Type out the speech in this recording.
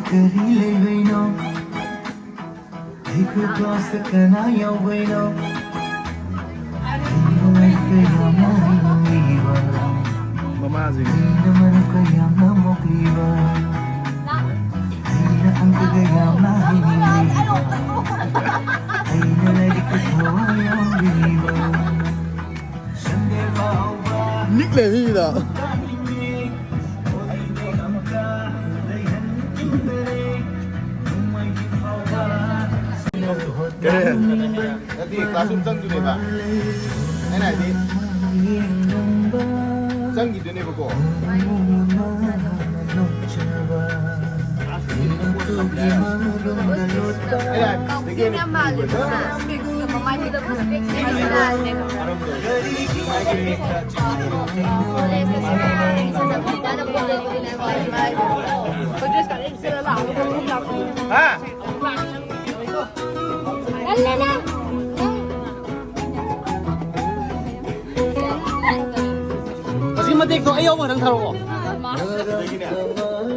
Karilegayno, Iko class ka na yawayno. Ay kaya mahihiwa, Mamazing. ay naman kaya mamukiwa. Ay na ang kagaya mahinihiwa, ay nalalik ko yung biniwa. Sande ba ba? Nick le hi da. Kaya. Nanti classroom sang tu ni ba? Enak di. Sang gitu ni buku. Enak. Begini. Ha? Kasi matik to ayaw mo nang taro ko. Begini.